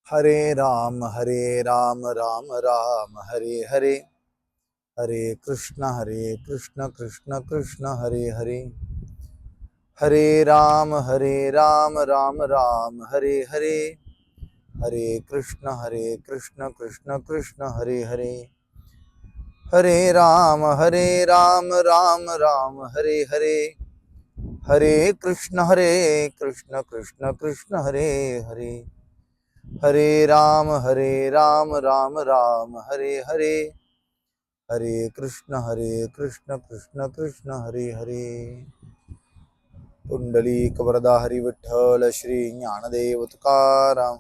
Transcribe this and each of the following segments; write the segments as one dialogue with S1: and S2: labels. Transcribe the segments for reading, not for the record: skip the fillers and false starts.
S1: हरे राम राम राम हरे हरे, हरे कृष्ण कृष्ण कृष्ण हरे हरे, हरे राम राम राम हरे हरे, हरे कृष्ण कृष्ण कृष्ण हरे हरे, हरे राम राम हरे हरे, हरे कृष्ण कृष्ण कृष्ण हरे हरे, हरे राम राम हरे हरे, हरे कृष्ण कृष्ण कृष्ण हरे हरे। पुंडलीक वरदा हरी विठ्ठल श्री ज्ञानदेव तुकाराम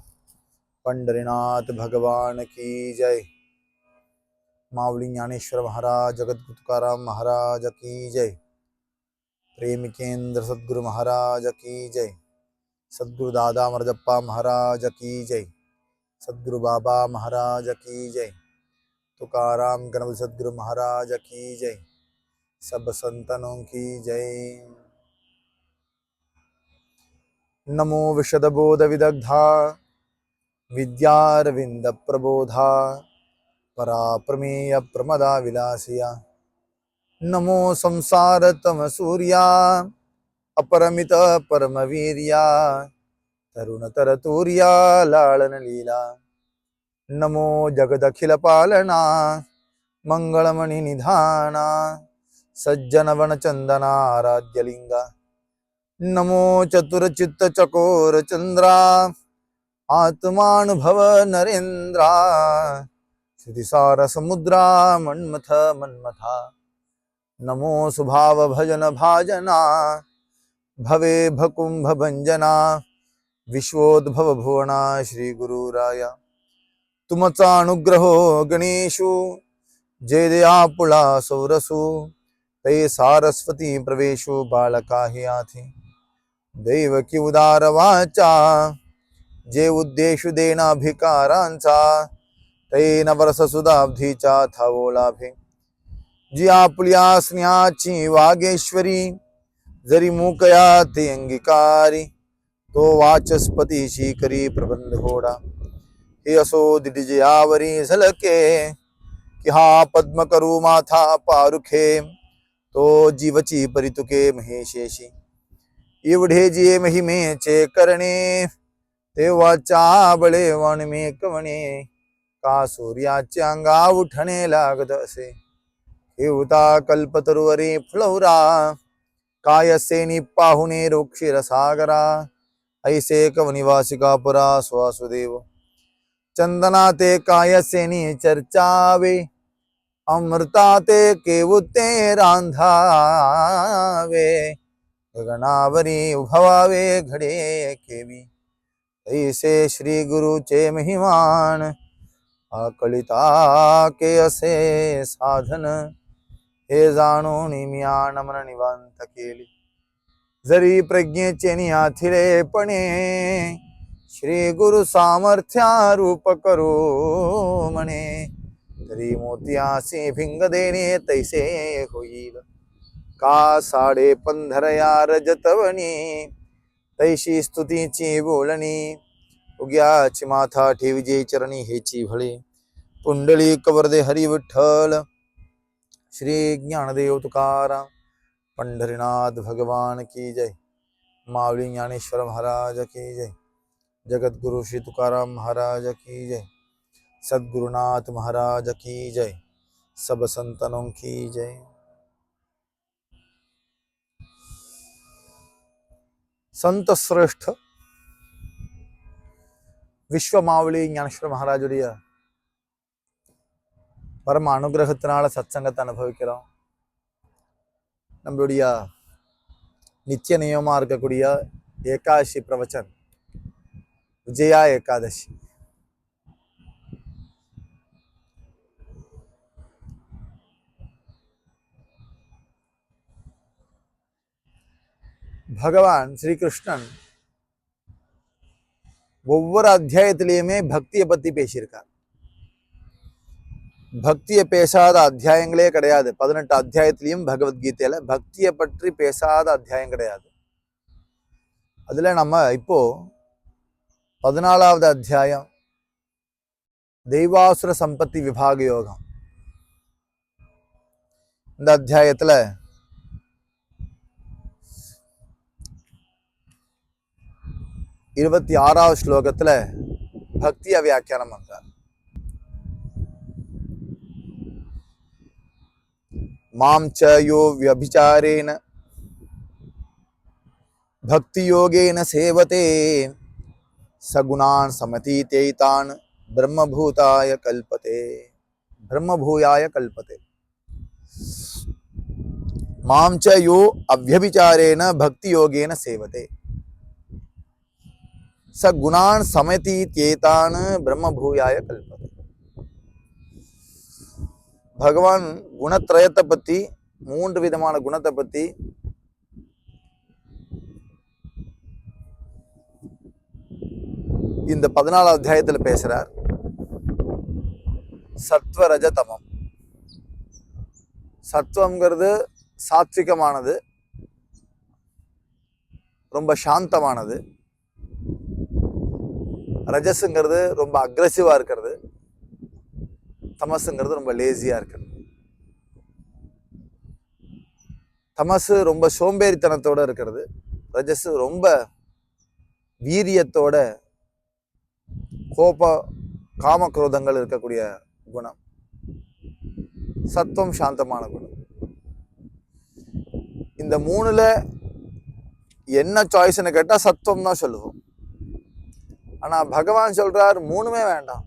S1: पंढरीनाथ भगवान की जय। माऊली ज्ञानेश्वर महाराज जगद्गुरु तुकाराम महाराज की जय। प्रेमिकेंद्र सद्गुरु महाराज की जय। सद्गुरु दादा मरदप्पा महाराज की जय। सद्गुरु बाबा महाराज की जय। तुकाराम गणपति सद्गुरु महाराज की जय। सब संतनों की जय। नमो विशदबोध विदग्धा विद्यारविंद प्रबोधा पराप्रमेय प्रमदा विलासिया। नमो संसार तम सूर्या अपरमित परमवीर्या तरुण तरतूर्या लालन लीला। नमो जगदखिल पालना मंगलमणि निधाना सज्जन वन चंदना आराध्यलिंगा। नमो चतुर चित्त चकोर चंद्रा आत्मानुभव नरेंद्रा श्रुतिसार समुद्रा मन्मथ मन्मथा। नमो सुभाव भजन भाजना भवे भकुंभ भंजना विश्वोद्भव भुवना श्री गुरुराया। तुमचा अनुग्रहो गणेशु जे दया पुळा सौरसु ते सारस्वती प्रवेशो बालका हे आथे। दैवकी उदार वाचा जे उद्देशु देना भिकारांचा ते नवरस सुधाब्धीचा थावो लाभे। जी आपल्या स्नेहाची वागेश्वरी जरी मूकया ते अंगीकारी तो वाचस्पतीशी करी प्रबंध होडा। हे असो दिजयावरी झलके कि हा पद्म करू माथा पारुखे तो जीवची परितुके महेशेशी। एवढे जे महिमेचे करणे तेव्हाच्या बळे वणमे कवणे का सूर्याच्या अंगा उठणे लागत असे। हे उता कल्पतरुवरी फुलवरा काय सेनी पाहुणे रोक्षीर सागरा ऐसे कवनिवासिका पुरा स्वासुदेव। चंदना ते काय सेनी चर्चावे अमृता ते केवुते रांधावे गगनावरी उभवावे घडे केवी ऐसे श्री गुरुचे महिमान आकळिता के असे साधन हे जाणून म्या नमन निवांत केली। जरी प्रज्ञेचे नियाथिरेपणे श्री गुरु सामर्थ्या रूप करू म्हणे तरी मोत्यासी भिंग देणे तैसे होईल। का साडे पंधरया रजतवणी तैशी स्तुतीची बोलणी उग्याची माथा ठेविजे चरणी हेची भळे। पुंडलिक वरदे हरी विठ्ठल श्री ज्ञानदेव तुकाराम पंढरीनाथ भगवान की जय। माऊली ज्ञानेश्वर महाराज की जय। जगद्गुरु श्री तुकाराम महाराज की जय। सद्गुरुनाथ महाराज की जय। सब संतनों की जय। संत श्रेष्ठ விஸ்வ மாவலி ஞானேஸ்வர மகாராஜுடைய பரம அனுகிரகத்தினால சத்சங்கத்தை அனுபவிக்கிறோம். நம்மளுடைய நித்திய நியமமாக இருக்கக்கூடிய ஏகாதசி பிரவச்சன் விஜயா ஏகாதசி. பகவான் ஸ்ரீகிருஷ்ணன் ஒவ்வொரு அத்தியாயத்திலையுமே பக்தியை பற்றி பேசியிருக்கார். பக்தியை பேசாத அத்தியாயங்களே கிடையாது. 18 அத்தியாயத்திலையும் பகவத்கீதையில பக்தியை பற்றி பேசாத அத்தியாயம் கிடையாது. அதுல நம்ம இப்போ 14வது அத்தியாயம் தெய்வாசுர சம்பத்தி விபாக யோகம். இந்த அத்தியாயத்துல 26வது ஸ்லோகத்துல பக்திய வியாக்கியானம் பண்றார். மாம் ச யோ வியபிசாரேன பக்தி யோகேன சேவதே சகுணான் சமதீதேதான் பிரம்மபூதாய கல்பதே. பிரம்மபூயாய கல்பதே. மாம் ச யோ அவ்யபிசாரேன பக்தி யோகேன சேவதே சகுணான் சமதீதேதான் பிரம்மபூயாய கல்பதே. பகவான் குணத்ரயத்தை பத்தி, 3 விதமான குணத்தை பத்தி இந்த 14வது அத்தியாயத்துல பேசுறார். சத்வரஜ தமம். சத்வம்ங்கிறது சாத்விகமானது, ரொம்ப சாந்தமானது. ரஜஸுங்கிறது ரொம்ப அக்ரெசிவா இருக்கிறது. தமசுங்கிறது ரொம்ப லேசியா இருக்கிறது. தமசு ரொம்ப சோம்பேறித்தனத்தோட இருக்கிறது. ரஜஸ் ரொம்ப வீரியத்தோட, கோப காமக்ரோதங்கள் இருக்கக்கூடிய குணம். சத்துவம் சாந்தமான குணம். இந்த 3ல என்ன சாய்ஸ்ன்னு கேட்டா சத்துவம் தான் சொல்லுவோம். ஆனா பகவான் சொல்றார் 3மே வேண்டாம்.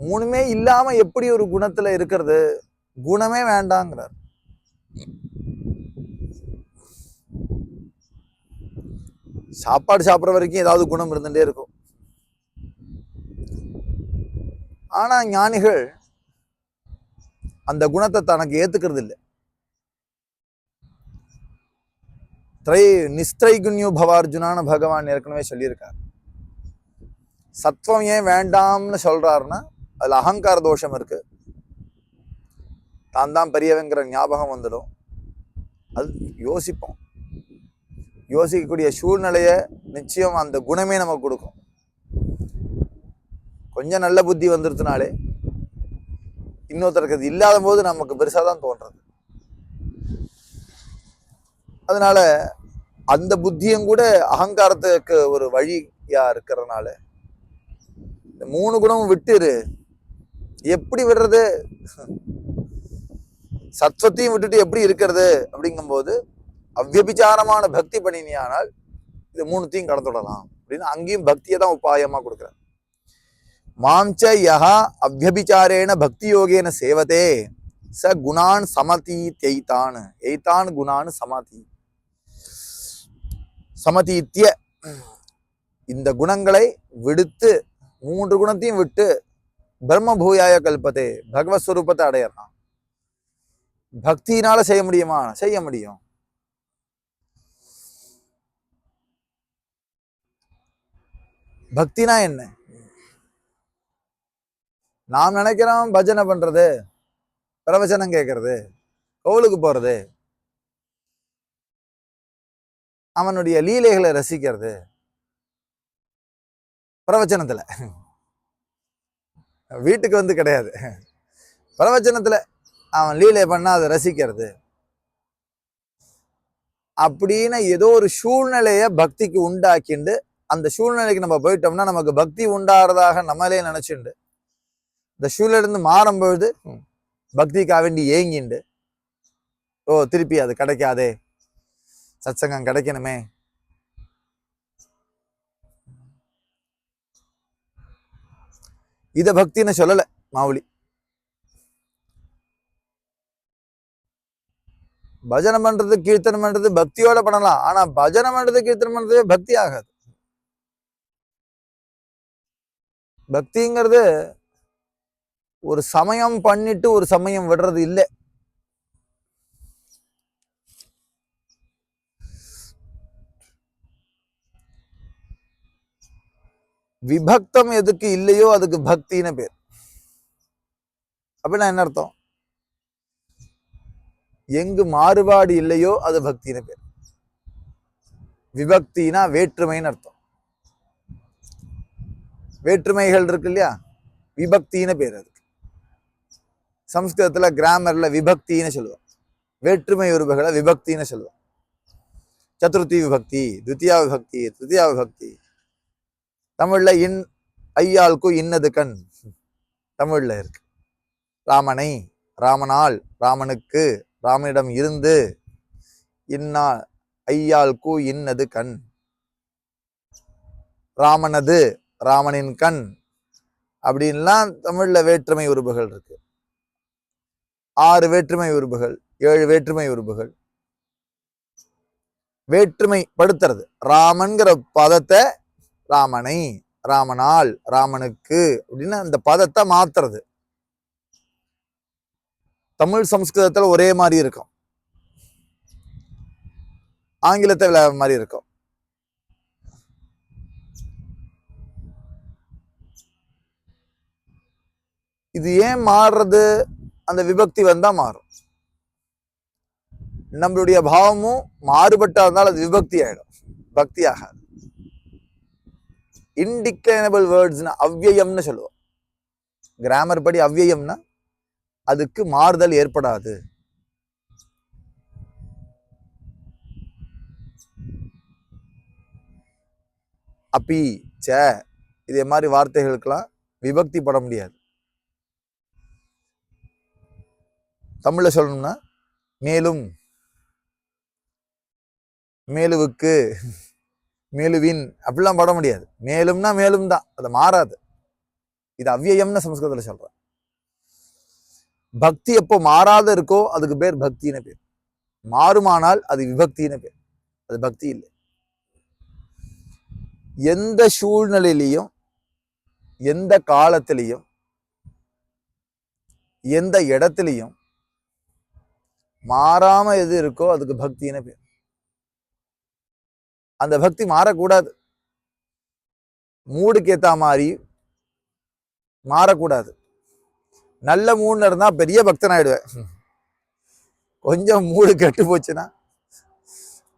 S1: 3மே இல்லாம எப்படி ஒரு குணத்துல இருக்கிறது? குணமே வேண்டாங்கிறார். சாப்பாடு சாப்பிட்ற வரைக்கும் ஏதாவது குணம் இருந்துட்டே இருக்கும். ஆனா ஞானிகள் அந்த குணத்தை தனக்கு ஏத்துக்கிறது இல்லை. நிஸ்திரைகுண்யோ பவார்ஜுனான்னு பகவான் ஏற்கனவே சொல்லியிருக்கார். சத்வம் ஏன் வேண்டாம்னு சொல்றாருன்னா அதுல அகங்கார தோஷம் இருக்கு. தான் பெரியவங்கிற ஞாபகம் வந்துடும். அது யோசிப்போம். யோசிக்கக்கூடிய சூழ்நிலைய நிச்சயம் அந்த குணமே நமக்கு கொடுக்கும். கொஞ்சம் நல்ல புத்தி வந்துருச்சுனாலே இன்னொருத்தருக்கு அது இல்லாத போது நமக்கு பெருசா தான் தோன்றது. அதனால அந்த புத்தியும் கூட அகங்காரத்துக்கு ஒரு வழியா இருக்கிறதுனால இந்த 3 குணமும் விட்டுரு. எப்படி விடுறது? சத்வத்தையும் விட்டுட்டு எப்படி இருக்கிறது அப்படிங்கும்போது அவ்யபிச்சாரமான பக்தி பண்ணினியானால் இது 3த்தையும் கடந்துடலாம் அப்படின்னு அங்கேயும் பக்தியை தான் உபாயமா கொடுக்குறார். மாம்ச யஹா அவ்யபிச்சாரேன பக்தி யோகேன சேவதே ச குணான் சமதீத்யைதான். எய்தான் குணான் சமதீத்ய. இந்த குணங்களை விடுத்து, 3 குணத்தையும் விட்டு பிரம்மபூயாய கல்பதே, பகவத் ஸ்வரூபத்தை அடையலாம். பக்தியினால செய்ய முடியுமா? செய்ய முடியும். பக்தினா என்ன? நாம் நினைக்கிறோம் பஜனை பண்றது, பிரவச்சனம் கேட்கறது, கோவிலுக்கு போறது, அவனுடைய லீலைகளை ரசிக்கிறது. பிரவச்சனத்துல வீட்டுக்கு வந்து கிடையாது. பிரவச்சனத்துல அவன் லீலை பண்ணா அதை ரசிக்கிறது அப்படின்னு ஏதோ ஒரு சூழ்நிலைய பக்திக்கு உண்டாக்கிண்டு, அந்த சூழ்நிலைக்கு நம்ம போயிட்டோம்னா நமக்கு பக்தி உண்டாகிறதாக நம்மளே நினைச்சுண்டு, இந்த சூழ்நிலை இருந்து மாறும்பொழுது பக்திக்காக வேண்டி ஏங்கிண்டு, ஓ திருப்பி அது கிடைக்காதே, சத்சங்கம் கிடைக்கணுமே, இத பக்தின்னு சொல்லல மாவுளி. பஜனை பண்றது, கீர்த்தனம் பண்றது பக்தியோட பண்ணலாம். ஆனா பஜனை பண்றது, கீர்த்தனம் பண்றதே பக்தி ஆகாது. பக்திங்கிறது ஒரு சமயம் பண்ணிட்டு ஒரு சமயம் விடுறது இல்லை. விபக்தம் எதுக்கு இல்லையோ அதுக்கு பக்தின்னு பேர். அப்படின்னா என்ன அர்த்தம்? எங்கு மாறுபாடு இல்லையோ அது பக்தின்னு பேர். விபக்தினா வேற்றுமைன்னு அர்த்தம். வேற்றுமைகள் இருக்கு இல்லையா, விபக்தின்னு பேர் அதுக்கு. சம்ஸ்கிருதத்துல கிராமர்ல விபக்தின்னு சொல்லுவோம். வேற்றுமை உருபுகளை விபக்தின்னு சொல்லுவோம். சதுர்த்தி விபக்தி, துத்தியா விபக்தி, திருத்தியா விபக்தி. தமிழ்ல ஐயாளுக்கும் இன்னது கண் தமிழ்ல இருக்கு. ராமனை, ராமனால், ராமனுக்கு, ராமனிடம் இருந்து, இன்னா ஐயாளுக்கு இன்னது கண். ராமனது, ராமனின் கண் அப்படின்லாம் தமிழ்ல வேற்றுமை உருபுகள் இருக்கு. 6 வேற்றுமை உருபுகள், 7 வேற்றுமை உருபுகள். வேற்றுமை படுத்துறது. ராமன்கிற பதத்தை ராமனை, ராமனால், ராமனுக்கு அப்படின்னு அந்த பதத்தை மாத்துறது. தமிழ் சம்ஸ்கிருதத்துல ஒரே மாதிரி இருக்கும், ஆங்கிலத்தை வேற மாதிரி இருக்கும். இது ஏன் மாறுறது? அந்த விபக்தி வந்தா மாறும். நம்மளுடைய பாவமும் மாறுபட்டா இருந்தால் அது விபக்தி ஆயிடும், பக்தி ஆகாது. இன்டிக்ளைனபிள் வேர்ட்ஸ்னா அவ்வியம்னு சொல்லுவோம். கிராமர் படி அவ்வியம்னா அதுக்கு மாறுதல் ஏற்படாது. அப்பி, ச, இதே மாதிரி வார்த்தைகளுக்கெல்லாம் விபக்தி பட முடியாது. தமிழ்ல சொல்லணும்னா மேலும், மேலுவுக்கு, மேலுவின் அப்படிலாம் பட முடியாது. மேலும்னா மேலும் தான், அது மாறாது. இது அவ்வியம்னு சம்ஸ்கிருதத்துல சொல்றேன். பக்தி எப்போ மாறாத இருக்கோ அதுக்கு பேர் பக்தின்னு பேர். மாறுமானால் அது விபக்தின்னு பேர், அது பக்தி இல்லை. எந்த சூழ்நிலையிலையும், எந்த காலத்திலையும், எந்த இடத்துலையும் மாறாம எது இருக்கோ அதுக்கு பக்தின்னு பேர். அந்த பக்தி மாறக்கூடாது. மூடுக்கு ஏத்த மாதிரி மாறக்கூடாது. நல்ல மூடுல இருந்தா பெரிய பக்தன் ஆயிடுவேன். கொஞ்சம் மூடு கெட்டு போச்சுன்னா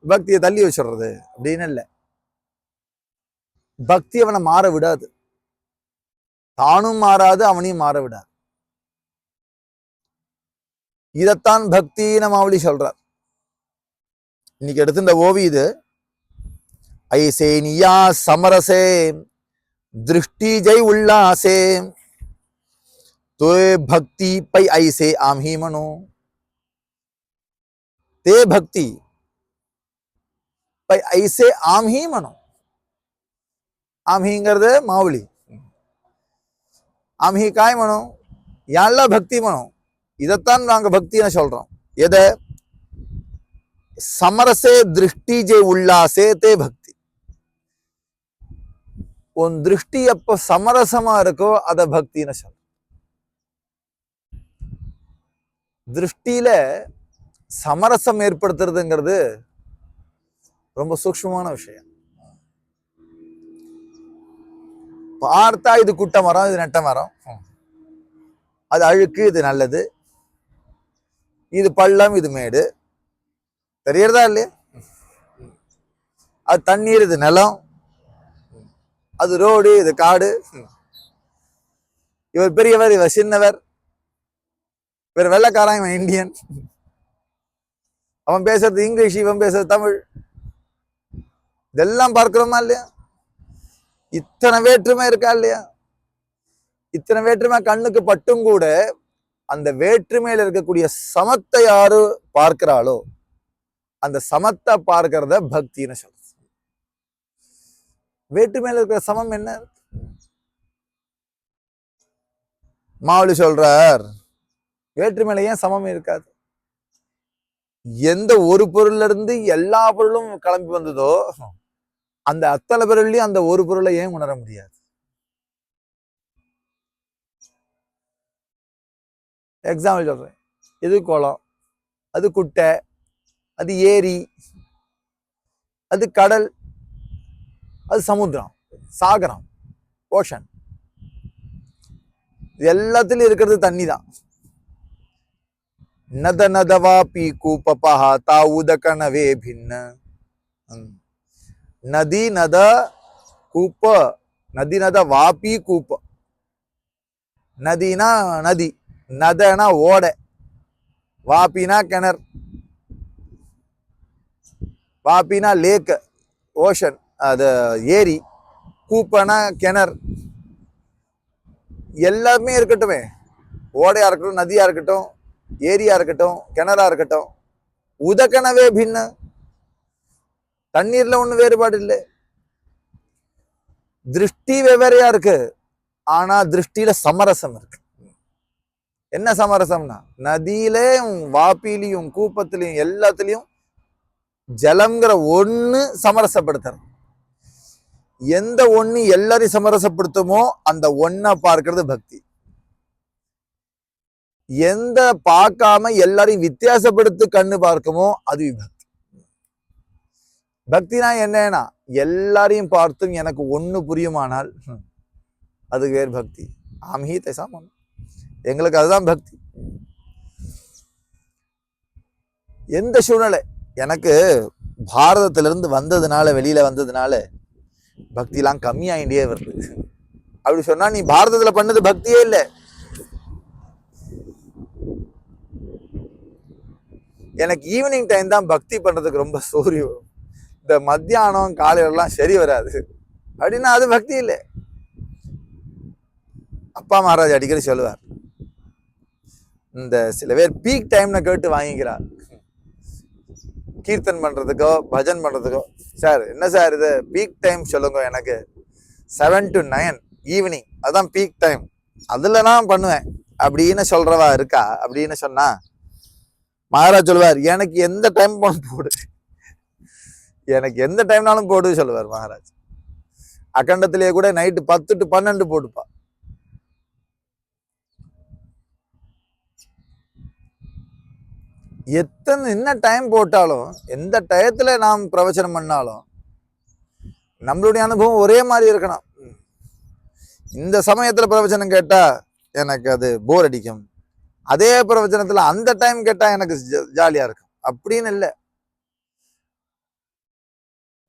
S1: பக்தியை தள்ளி வச்சிடுறது அப்படின்னு இல்லை. பக்தி அவனை மாற விடாது, தானும் மாறாது, அவனையும் மாற விடாது. இதத்தான் பக்தின்னு மாவளி சொல்றார். இன்னைக்கு எடுத்துட்ட ஓவி இது. ஐசே நியா சமரசே திருஷ்டி ஜெய் உல்லாசே तोय भक्ति पै ऐसे आम्ही म्हणो. ते भक्ती पै ऐसे आम्ही म्हणो. आम्हीங்கிறது மாவுளி. आम्ही काय म्हणो? याला भक्ती म्हणो. இதத்தான் நாங்க பக்தின்னு சொல்றோம். எதை? சமரசே திருஷ்டி ஜே உல்லாசே தே பக்தி. உன் திருஷ்டி எப்ப சமரசமா இருக்கோ அத பக்தின்னு சொல்றோம். திருஷ்டியில சமரசம் ஏற்படுத்துறதுங்கிறது ரொம்ப சூக்ஷ்மமான விஷயம். பார்த்தா இது குட்டை மரம், இது நெட்ட மரம், அது அழுக்கு, இது நல்லது, இது பள்ளம், இது மேடு, தெரியறதா இல்லையா? அது தண்ணீர், இது நிலம், அது ரோடு, இது காடு. இவர் பெரியவர், இவர் சின்னவர், இவர் வெள்ளைக்காரன், இவன் இந்தியன், அவன் பேசுறது இங்கிலீஷ், இவன் பேசுறது தமிழ். இதெல்லாம் பார்க்கிறோமா இல்லையா? இத்தனை வேற்றுமை இருக்கா இல்லையா? இத்தனை வேற்றுமை கண்ணுக்கு பட்டும் கூட அந்த வேற்றுமையில இருக்கக்கூடிய சமத்தை யாரு பார்க்கிறாளோ அந்த சமத்தை பார்க்கிறத பக்தின்னு சொல்ற. வேற்றுமையில இருக்கிற சமம் என்ன? மாவுளி சொல்றார், வேற்றுமையில ஏன் சமம் இருக்காது? எந்த ஒரு பொருள்ல இருந்து எல்லா பொருளும் கிளம்பி வந்ததோ அந்த அத்தனை பொருள்லயும் அந்த ஒரு பொருளை ஏன் உணர முடியாது? எக்ஸாம்பிள் சொல்றேன். இது குளம், அது குட்டை, அது ஏரி, அது கடல், அது சமுத்திரம், சாகரம், ஓஷன். இது எல்லாத்துலயும் இருக்கிறது தண்ணி தான். நத நதவா பி கூப்பா தா உதகனவே பின்ன. நதி, நத, கூப்ப, நதினத வாபி கூப்ப. நதினா நதி, நதனா ஓடை, வாபினா கிணறு, வாபினா லேக் ஓஷன், அது ஏரி, கூப்பனா கிணறு, எல்லாமே இருக்கட்டுமே. ஓடையா இருக்கட்டும், நதியா இருக்கட்டும், ஏரியா இருக்கட்டும், கிணறா இருக்கட்டும், உதகனவே பின்ன. தண்ணீர்ல ஒண்ணு வேறுபாடு இல்லை. திருஷ்டி வெவ்வேறையா இருக்கு, ஆனா திருஷ்டியில சமரசம் இருக்கு. என்ன சமரசம்னா, நதியிலையும் வாப்பிலையும் கூப்பத்திலையும் எல்லாத்துலயும் ஜலம்ங்கிற ஒண்ணு சமரசப்படுத்துறது. எந்த ஒண்ணு எல்லாரையும் சமரசப்படுத்துமோ அந்த ஒன்ன பார்க்கறது பக்தி. எந்த பார்க்காம எல்லாரையும் வித்தியாசப்படுத்தி கண்ணு பார்க்குமோ அது விபக்தி. பக்தினா என்னன்னா, எல்லாரையும் பார்த்தும் எனக்கு ஒண்ணு புரியுமானால் அது வேறு பக்தி. ஆம்ஹி தேசாம், எங்களுக்கு அதுதான் பக்தி. எந்த சூழ்நிலை, எனக்கு பாரதத்திலிருந்து வந்ததுனால, வெளியில வந்ததுனால பக்தி எல்லாம் கம்மியாயிட்டே வருது. அப்படி சொன்னா நீ பாரதத்துல பண்ணது பக்தியே இல்லை. எனக்கு ஈவினிங் டைம் தான் பக்தி பண்றதுக்கு ரொம்ப சோர்வு வரும். இந்த மத்தியானம் காலையிலாம் சரி வராது அப்படின்னா அது பக்தி இல்லை. அப்பா மகாராஜ் அடிக்கடி சொல்லுவார், இந்த சில பேர் பீக் டைம்னு கேட்டு வாங்கிக்கிறார் கீர்த்தன் பண்றதுக்கோ பஜன் பண்றதுக்கோ. சார் என்ன சார் இது பீக் டைம் சொல்லுங்க, எனக்கு 7 to 9 ஈவினிங் அதுதான் பீக் டைம், அதுல நான் பண்ணுவேன் அப்படின்னு சொல்றவா இருக்கா? அப்படின்னு சொன்னா மகாராஜ் சொல்லுவார், எனக்கு எந்த டைம் போடு, எனக்கு எந்த டைம்னாலும் போடு சொல்லுவார் மகாராஜ். அகண்டத்திலேயே கூட நைட்டு 10 to 12 போட்டுப்பா. என்ன டைம் போட்டாலும், எந்த டயத்துல நாம் பிரவச்சனம் பண்ணாலும் நம்மளுடைய அனுபவம் ஒரே மாதிரி இருக்கணும். இந்த சமயத்துல பிரவச்சனம் கேட்டா எனக்கு அது போர் அடிக்கும், அதே பிரவச்சனத்துல அந்த டைம் கேட்டா எனக்கு ஜாலியா இருக்கும் அப்படின்னு இல்லை.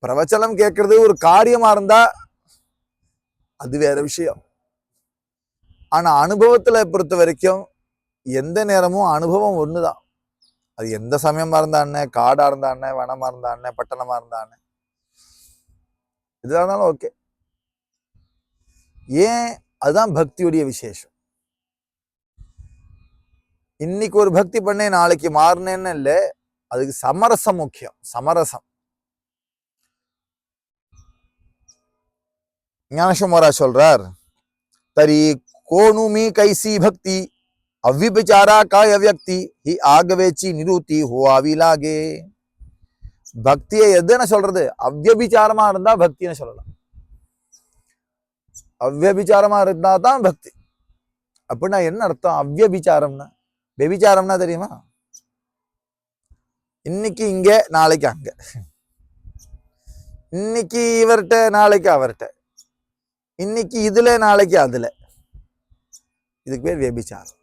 S1: பிரவச்சனம் கேட்கறது ஒரு காரியமா இருந்தா அது வேற விஷயம். ஆனா அனுபவத்துல பொறுத்த வரைக்கும் எந்த நேரமும் அனுபவம் ஒண்ணுதான். அது எந்த சமயமா இருந்தானே, காடா இருந்தானே, வனமா இருந்தானே, பட்டணமா இருந்தானே, எதுவாக இருந்தாலும் ஓகே. ஏன்? அதுதான் பக்தியுடைய விசேஷம். இன்னைக்கு ஒரு பக்தி பண்ணேன் நாளைக்கு மாறினேன்னு இல்லை, அதுக்கு சமரசம் முக்கியம். சமரசம். ஞானசமரா சொல்றார், தரி கோணுமி கைசி பக்தி அவ்விபச்சாரா காய வியக்தி ஹி ஆகவேச்சி நிருத்தி ஹோவாவி லாகே. பக்தியை எதுன்னு சொல்றது? அவ்வியபிச்சாரமா இருந்தா பக்தின்னு சொல்லலாம். அவ்வியபிச்சாரமா இருந்தா தான் பக்தி. அப்படின்னா என்ன அர்த்தம்? அவ்வியபிச்சாரம்னா, வெபிச்சாரம்னா தெரியுமா? இன்னைக்கு இங்க நாளைக்கு அங்க, இன்னைக்கு இவர்கிட்ட நாளைக்கு அவர்கிட்ட, இன்னைக்கு இதுல நாளைக்கு அதுல, இதுக்கு பேர் வியபிச்சாரம்.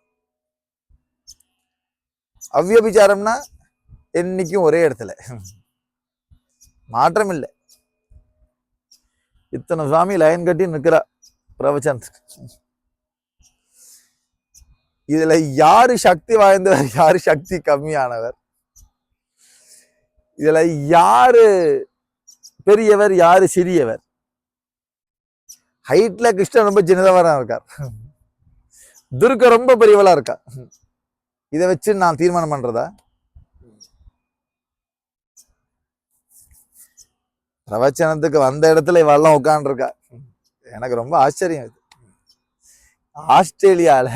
S1: அவ்வியபிச்சாரம்னா என்னைக்கும் ஒரே இடத்துல, மாற்றம் இல்லை. இத்தனை சுவாமி லைன் கட்டி நிற்கிறா பிரவச்சனத்துக்கு. இதுல யாரு சக்தி வாய்ந்தவர், யாரு சக்தி கம்மியானவர், இதுல யாரு பெரியவர், யாரு சிறியவர்? ஹைட்ல கிருஷ்ணன் ரொம்ப சின்னதவரா இருக்கார், துர்கா ரொம்ப பெரியவளா இருக்கா. இதை வச்சு நான் தீர்மானம் பண்றதா? பிரவச்சனத்துக்கு வந்த இடத்துல இவெல்லாம் உட்காந்துருக்கா. எனக்கு ரொம்ப ஆச்சரியம் இது. ஆஸ்திரேலியால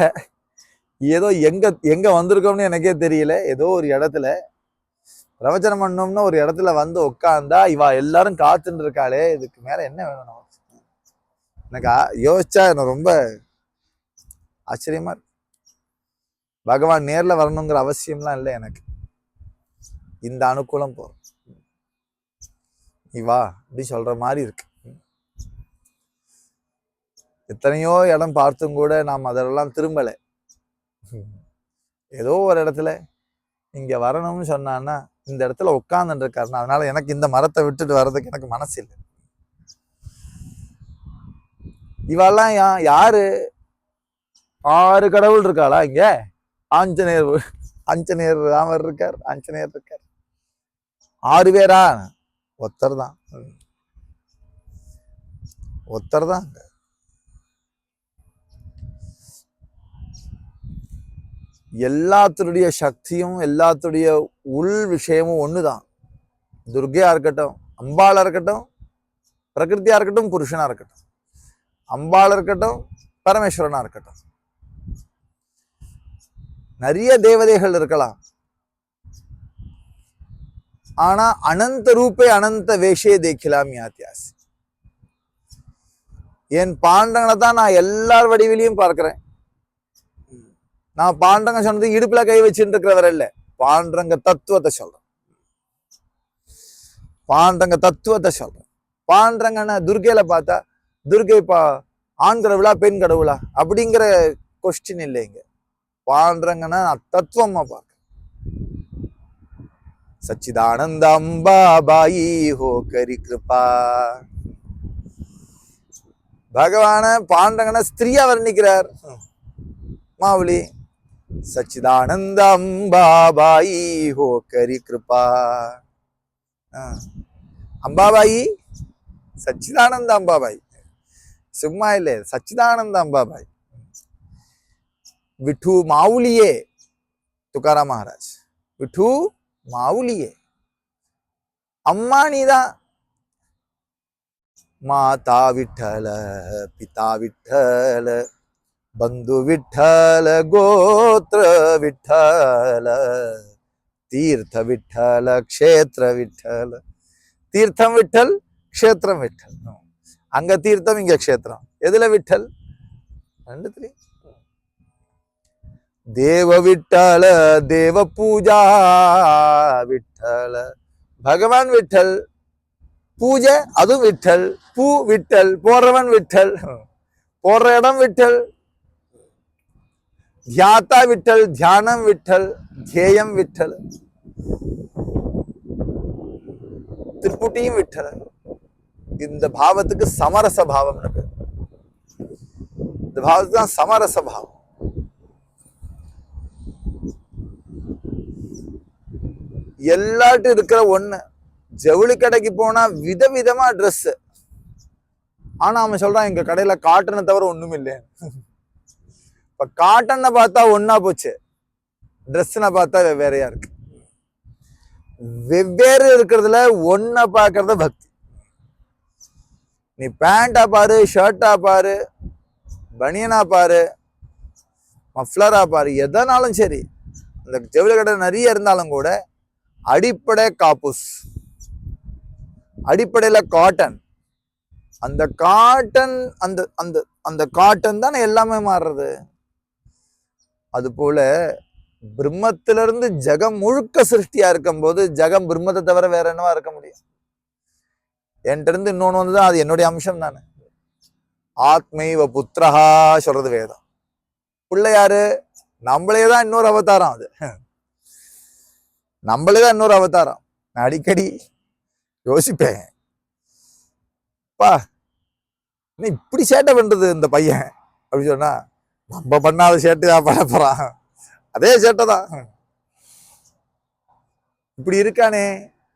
S1: ஏதோ எங்க வந்திருக்கோம்னு எனக்கே தெரியல, ஏதோ ஒரு இடத்துல பிரவச்சனம் பண்ணோம்னு ஒரு இடத்துல வந்து உட்காந்தா இவா எல்லாரும் காத்துட்டு இருக்காளே, இதுக்கு மேல என்ன வேணும்? எனக்கு யோசிச்சா எனக்கு ரொம்ப ஆச்சரியமா இருக்கு. பகவான் நேர்ல வரணுங்கிற அவசியம்லாம் இல்லை எனக்கு, இந்த அனுகூலம் போறோம். நீ வா அப்படி சொல்ற மாதிரி இருக்கு. எத்தனையோ இடம் பார்த்தும் கூட நாம் அதெல்லாம் திரும்பல. ஏதோ ஒரு இடத்துல இங்க வரணும்னு சொன்னான்னா இந்த இடத்துல உட்கார்ந்துட்டு இருக்காருன்னா, அதனால எனக்கு இந்த மரத்தை விட்டுட்டு வர்றதுக்கு எனக்கு மனசு இல்லை. இவெல்லாம் யாரு? 6 கடவுள் இருக்காளா இங்க? ஆஞ்சநேயர் ராமர் இருக்கார், ஆஞ்சநேயர் இருக்கார். 6 பேரா? ஒருத்தர் தான், ஒருத்தர் தான். எல்லாத்துடைய சக்தியும் எல்லாத்துடைய உள் விஷயமும் ஒண்ணுதான். துர்கையா இருக்கட்டும், அம்பாளா இருக்கட்டும், பிரகிருத்தியா இருக்கட்டும், புருஷனா இருக்கட்டும், அம்பாள் இருக்கட்டும், பரமேஸ்வரனா இருக்கட்டும். நிறைய தேவதைகள் இருக்கலாம், ஆனா அனந்த ரூபே அனந்த வேஷே தேக்கிலாம் யாத்தியாசி. என் பாண்டங்களை தான் நான் எல்லார் வடிவிலையும் பார்க்கிறேன். நான் பாண்டங்க சொன்னது இடுப்புல கை வச்சுட்டு இருக்கிறவர் இல்ல, பாண்டங்க தத்துவத்தை சொல்றேன். பாண்டங்க தத்துவத்தை சொல்றேன். பாண்டங்கன்னா துர்கையில பார்த்தா துர்கை ஆண் கடவுளா பெண் கடவுளா அப்படிங்கிற கொஸ்டின் இல்லைங்க. பாண்டங்கன்னா நான் தத்துவமா பார்க்கிறேன். சச்சிதானந்த அம்பாபாயி ஹோ கரி கிருபா. பகவான பாண்டங்கன ஸ்திரீயா வர்ணிக்கிறார் மாவுளி. சச்சிதானந்த அம்பாபாயி ஹோ கரி கிருபா. அம்பாபாயி சச்சிதானந்த அம்பாபாய், சும்மா இல்லை, சச்சிதானந்த அம்பாபாய். विठू माऊलिये तुकाराम महाराज, विठू माऊलिये. अम्मा नीदा माता विठ्ठल, पिता विठ्ठल, बंधु विठ्ठल, गोत्र विठ्ठल, तीर्थ विठ्ठल, क्षेत्र विठ्ठल. तीर्थम विठ्ठल, क्षेत्रम विठ्ठल. अंग तीर्थम इंग क्षेत्रम. एदुला विठ्ठल? ரெண்டுத்துல देव विठ्ठल, देव पूजा विठ्ठल. भगवान विठ्ठल, पूजा अदु विठ्ठल, पू विठ्ठल, पोरवन विठ्ठल, पोर इडम विठ्ठल, ध्याता विठ्ठल, ध्यानम विठ्ठल, ध्येयम विठ्ठल, त्रिपुटिயும் विठ्ठल. இந்த பாவத்துக்கு சமரச பாவம் இருக்கு. இந்த பாவத்துக்கு தான் சமரச பாவம். எல்லாட்டும் இருக்கிற ஒண்ணு. ஜவுளி கடைக்கு போனா விதவிதமா ட்ரெஸ், ஆனா அவன் சொல்றான் எங்க கடையில காட்டனை தவிர ஒண்ணும் இல்லை. இப்ப காட்டனை பார்த்தா ஒன்னா போச்சு, ட்ரெஸ்ஸனை பார்த்தா வெவ்வேறையா இருக்கு. வெவ்வேறு இருக்கிறதுல ஒன்ன பாக்குறத பக்தி. நீ பேண்டா பாரு, ஷர்ட்டா பாரு, பனியனா பாரு, மஃப்ளரா பாரு, எதனாலும் சரி, அந்த ஜவுளி கடை நிறைய இருந்தாலும் கூட அடிப்படை காப்புஸ், அடிப்படையில காட்டன். அந்த காட்டன், அந்த அந்த அந்த காட்டன் தானே எல்லாமே மாறுறது. அது போல பிரம்மத்திலிருந்து ஜகம் முழுக்க சிருஷ்டியா இருக்கும் போது ஜகம் பிரம்மத்தை தவிர வேற என்னவா இருக்க முடியும்? என்கிட்ட இருந்து இன்னொன்னு வந்துதான், அது என்னுடைய அம்சம் தானே. ஆத்மைவ புத்திரஹா சொல்றது வேதம். பிள்ளையாரு நம்மளேதான் இன்னொரு அவதாரம், அது நம்மளேதான் இன்னொரு அவதாரம். நான் அடிக்கடி யோசிப்பேன், பா என்ன இப்படி சேட்டை பண்றது இந்த பையன் அப்படி சொன்னா, நம்ம பண்ணாத சேட்டை பண்ண போறான், அதே சேட்டை தான். இப்படி இருக்கானே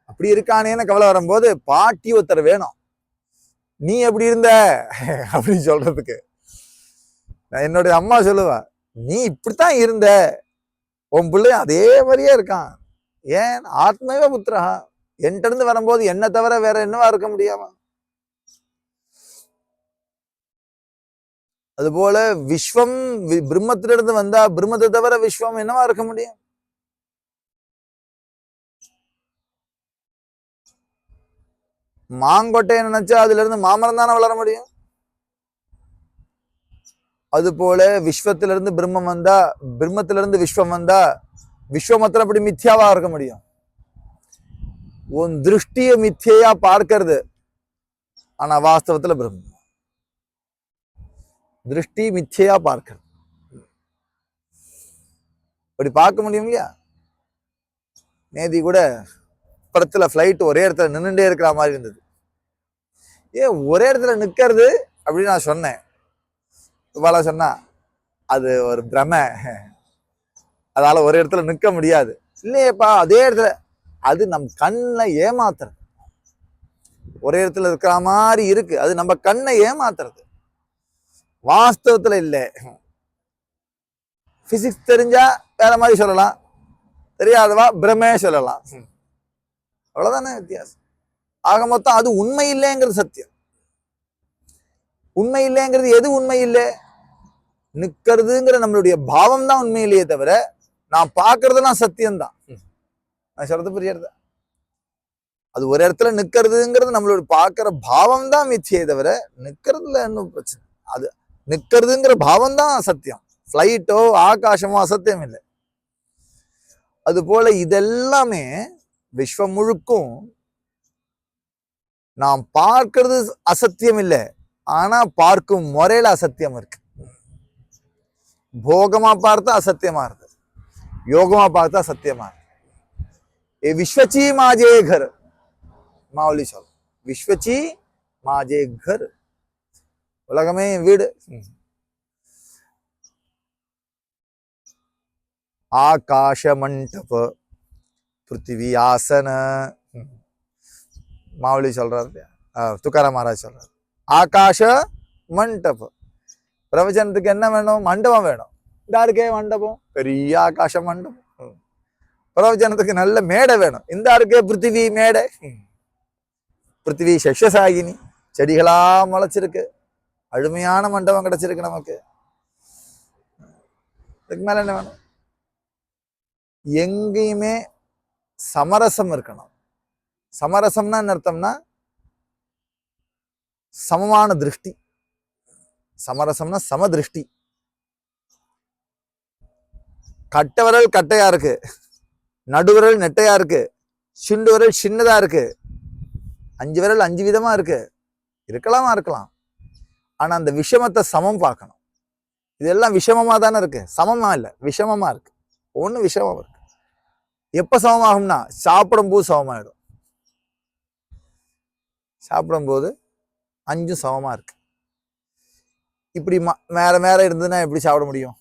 S1: அப்படி இருக்கானேன்னு கவலை வரும்போது பாட்டி ஒருத்தர் வேணும், நீ எப்படி இருந்த அப்படின்னு சொல்றதுக்கு. நான் என்னுடைய அம்மா சொல்லுவா, நீ இப்படித்தான் இருந்த, உன் பிள்ளை அதே மாதிரியே இருக்கான். ஏன்? ஆத்மைவ புத்திரா, என்கிட்ட இருந்து வரும்போது என்ன தவிர வேற என்னவா இருக்க முடியாம. அதுபோல விஸ்வம் பிரம்மத்திலிருந்து வந்தா பிரம்மத்தை தவிர விஸ்வம் என்னவா இருக்க முடியும்? மாங்கொட்டையை நினைச்சா அதுல இருந்து மாமரம் தானே வளர முடியும். அது போல விஸ்வத்திலிருந்து பிரம்மம் வந்தா, பிரம்மத்திலிருந்து விஸ்வம் வந்தா விஸ்வம் மாத்திரம் அப்படி மித்யாவா இருக்க முடியும்? உன் திருஷ்டிய மித்தியா பார்க்கிறது, ஆனா வாஸ்தவத்துல பிரம்மம். திருஷ்டி மித்தியா பார்க்கிறது, அப்படி பார்க்க முடியும் இல்லையா? நேதி கூட படத்துல பிளைட் ஒரே இடத்துல நின்றுட்டே இருக்கிற மாதிரி இருந்தது. ஏன் ஒரே இடத்துல நிக்கிறது அப்படின்னு நான் சொன்னேன். இவ்வளோ சொன்னா அது ஒரு பிரமை, அதால ஒரு இடத்துல நிற்க முடியாது. இல்லையப்பா அதே இடத்துல, அது நம் கண்ணை ஏமாத்துறது. ஒரே இடத்துல இருக்கிற மாதிரி இருக்கு, அது நம்ம கண்ணை ஏமாத்துறது, வாஸ்தவத்துல இல்லை. பிசிக்ஸ் தெரிஞ்சா வேற மாதிரி சொல்லலாம், தெரியாதவா பிரமே சொல்லலாம், அவ்வளவுதானே வித்தியாசம். ஆக மொத்தம் அது உண்மை இல்லைங்கிறது சத்தியம். உண்மை இல்லைங்கிறது எது உண்மை இல்லை? நிக்கிறதுங்கிற நம்மளுடைய பாவம் தான் உண்மை இல்லையே தவிர நான் பாக்குறதுலாம் சத்தியம்தான். நான் சொல்றது புரியுறது? அது ஒரு இடத்துல நிக்கிறதுங்கிறது நம்மளோட பாக்குற பாவம் தான் மிச்சையே தவிர நிக்கிறதுல இன்னும் பிரச்சனை. அது நிக்கிறதுங்கிற பாவம் தான் சத்தியம். ஃபிளைட்டோ ஆகாசமோ அசத்தியம் இல்லை. அது போல இதெல்லாமே விஸ்வம் முழுக்கும் நாம் பார்க்கிறது அசத்தியம் இல்லை, ஆனா பார்க்கும் முறையில அசத்தியம் இருக்கு. போகமா பார்த்தா அசத்தியமா இருக்கு, யோகமா பார்த்தா சத்தியமா இருக்கு. ஏ விஸ்வச்சி மாஜே கர், மாவுலி சொல், விஸ்வச்சி மாஜே கர், உலகமே வீடு. ஆகாஷ மண்டப பிருத்திவி ஆசன, மாவுலி சொல்றாரு, துக்காராம் மகாராஜ் சொல்றாரு. ஆகாஷ மண்டப, பிரவச்சனத்துக்கு என்ன வேணும்? மண்டபம் வேணும். இந்த இருக்கே மண்டபம், பெரிய ஆகாச மண்டபம். பிரவச்சனத்துக்கு நல்ல மேடை வேணும். இந்த இருக்கே பிருத்திவி மேடை, பிருத்திவி சஷ்யசாகினி, செடிகளா முளைச்சிருக்கு, அழுமையான மண்டபம் கிடைச்சிருக்கு நமக்கு. இதுக்கு மேல என்ன வேணும்? எங்கேயுமே சமரசம் இருக்கணும். சமரசம்னா என்ன அர்த்தம்னா சமமான திருஷ்டி. சமரசம்னா சம திருஷ்டி. கட்டை விரல் கட்டையா இருக்கு, நடுவிரல் நெட்டையா இருக்கு, சிண்டு விரல் சின்னதா இருக்கு, 5 விரல் 5 விதமா இருக்கு, இருக்கலாமா இருக்கலாம். ஆனா அந்த விஷமத்தை சமம் பார்க்கணும். இதெல்லாம் விஷமமா தானே இருக்கு, சமமா இல்லை, விஷமமா இருக்கு. ஒண்ணு விஷமம் இருக்கு. எப்ப சமமாகும்னா சாப்பிடும் போது சமமாயிடும். சாப்பிடும் போது 5 சமமா இருக்கு. இப்படி மேல மேல இருந்ததுன்னா எப்படி சாப்பிட முடியும்?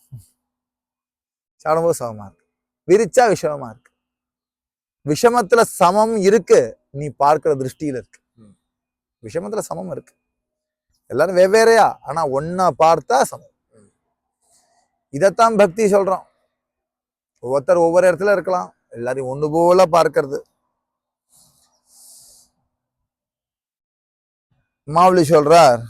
S1: சாப்பிடும்போது சமமா இருக்கு. விரிச்சா விஷமமா இருக்கு. விஷமத்துல சமம் இருக்கு, நீ பார்க்கிற திருஷ்டியில இருக்கு. விஷமத்துல சமம் இருக்கு. எல்லாரும் வெவ்வேறையா, ஆனா ஒன்னா பார்த்தா சமம். இதத்தான் பக்தி சொல்றோம். ஒவ்வொருத்தர் ஒவ்வொரு இடத்துல இருக்கலாம், எல்லாரையும் ஒண்ணு போல பார்க்கிறது. மாவுலி சொல்றார்,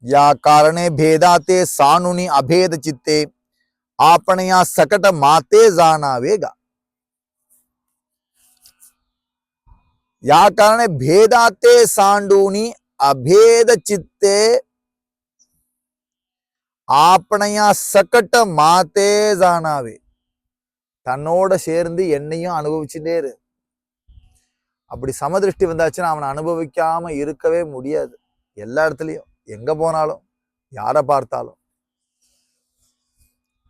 S1: या कारणे भेदाते सानुनी अभेद चित्ते आपणया सकट माते जानावेगा. या कारणे भेदाते सांडूनी अभेद चित्ते आपणया सकट माते जानावे. தன்னோட சேர்ந்து என்னையும் அனுபவிச்சுட்டே இரு. அப்படி சமதிருஷ்டி வந்தாச்சுன்னா அவனை அனுபவிக்காம இருக்கவே முடியாது. எல்லா இடத்துலயும் எங்க போனாலும் யாரை பார்த்தாலும்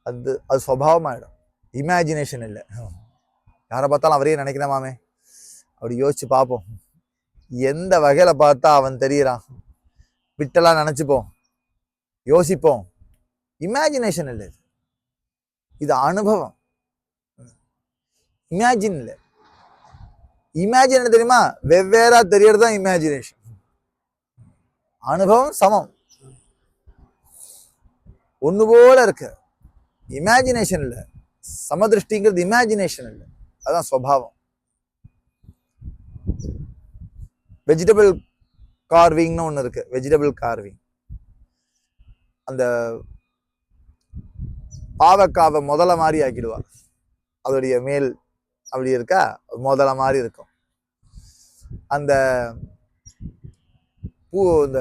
S1: அது சுபாவமாயிடும். இமேஜினேஷன் இல்லை. யாரை பார்த்தாலும் அவரையே நினைக்கிறமாமே, அப்படி யோசிச்சு பார்ப்போம். எந்த வகையில பார்த்தா அவன் தெரியறான் விட்டெல்லாம் நினைச்சுப்போம், யோசிப்போம். இமேஜினேஷன் இல்லை, இது அனுபவம். இமேஜின் இல்லை. இமேஜின் என்ன தெரியுமா? வெவ்வேறா தெரியறதுதான் இமேஜினேஷன். அனுபவம் சமம், ஒண்ணு போல இருக்கு. இமேஜினேஷன் இல்லை. சமதிருஷ்டிங்கிறது இமேஜினேஷன் இல்லை, அதான் சுபாவம். வெஜிடபிள் கார்விங்னு ஒண்ணு இருக்கு. வெஜிடபிள் கார்விங், அந்த பாவக்காவை முதல மாதிரி ஆக்கிடுவா. அதோடைய மேல் அப்படி இருக்கா, முதல மாதிரி இருக்கும். அந்த பூ, இந்த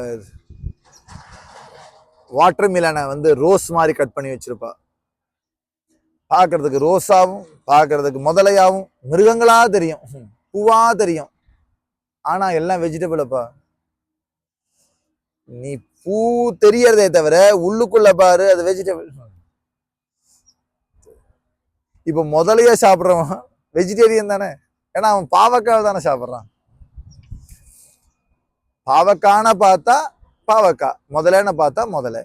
S1: வாட்டர் மிலனை ரோஸ் மாதிரி கட் பண்ணி வச்சிருப்பா. பார்க்கறதுக்கு ரோஸாவும், பார்க்கறதுக்கு முதலையாவும், மிருகங்களா தெரியும், பூவா தெரியும். ஆனா எல்லாம் வெஜிடபிளப்பா. நீ பூ தெரியறதே தவிர உள்ளுக்குள்ள பாரு, அது வெஜிடபிள். இப்ப முதலைய சாப்பிடுறவன் வெஜிடேரியன் தானே, ஏன்னா அவன் பாவக்காய் தானே சாப்பிட்றான். பாவக்கான பார்த்தா பாவக்காய், முதலேன்னு பார்த்தா முதல்ல.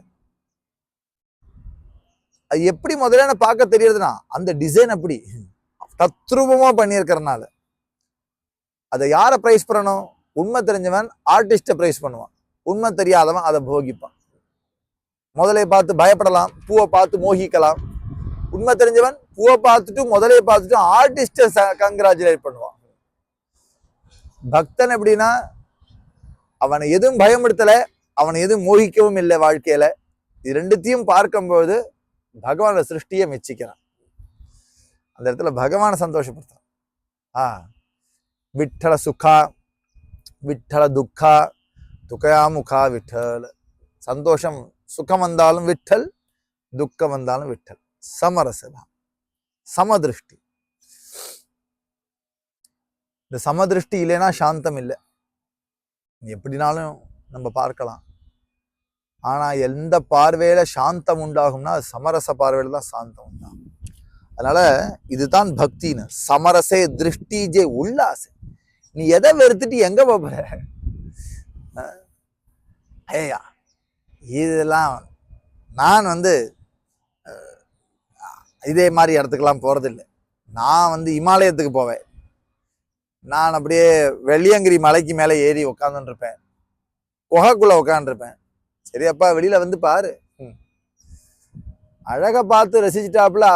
S1: அது எப்படி முதலேன்னு பார்க்க தெரியுதுன்னா அந்த டிசைன் அப்படி தத்ரூபமா பண்ணியிருக்கிறதுனால. அதை யாரை பிரைஸ் பண்ணணும்? உண்மை தெரிஞ்சவன் ஆர்டிஸ்ட பிரைஸ் பண்ணுவான், உண்மை தெரியாதவன் அதை போகிப்பான். முதலை பார்த்து பயப்படலாம், பூவை பார்த்து மோகிக்கலாம். உண்மை தெரிஞ்சவன் பூவை பார்த்துட்டு முதலையை பார்த்துட்டு ஆர்டிஸ்ட கங்க்ராச்சுலேட் பண்ணுவான். பக்தன் எப்படின்னா அவனை எதுவும் பயமுடுத்தல, அவனை எதுவும் மோகிக்கவும் இல்லை வாழ்க்கையில. இது ரெண்டுத்தையும் பார்க்கும்போது பகவானோட சிருஷ்டியை மெச்சிக்கிறான். அந்த இடத்துல பகவானை சந்தோஷப்படுத்துறான். விட்டல சுகா விட்டல துக்கா துக்கயாமுகா விட்டல். சந்தோஷம் சுகம் வந்தாலும் விட்டல், துக்கம் வந்தாலும் விட்டல். சமரசதா, சமதிருஷ்டி. இந்த சமதிருஷ்டி இல்லைன்னா சாந்தம் இல்லை. எப்படினாலும் நம்ம பார்க்கலாம். ஆனா எந்த பார்வையில சாந்தம் உண்டாகும்னா அது சமரச பார்வையில தான் சாந்தம் உண்டாகும். அதனால இதுதான் பக்தின்னு. சமரசே திருஷ்டி ஜே உல்லாசே. நீ எதை வெறுத்துட்டு எங்க போற? ஐயா இதெல்லாம் நான் இதே மாதிரி இடத்துக்கெல்லாம் போறதில்லை. நான் இமாலயத்துக்கு போவேன். நான் அப்படியே வெள்ளியங்கிரி மலைக்கு மேலே ஏறி உக்காந்துருப்பேன், குகைக்குள்ள உக்காந்துருப்பேன். சரியாப்பா, வெளியில பாரு, அழகை பார்த்து ரசிச்சுட்டாப்புல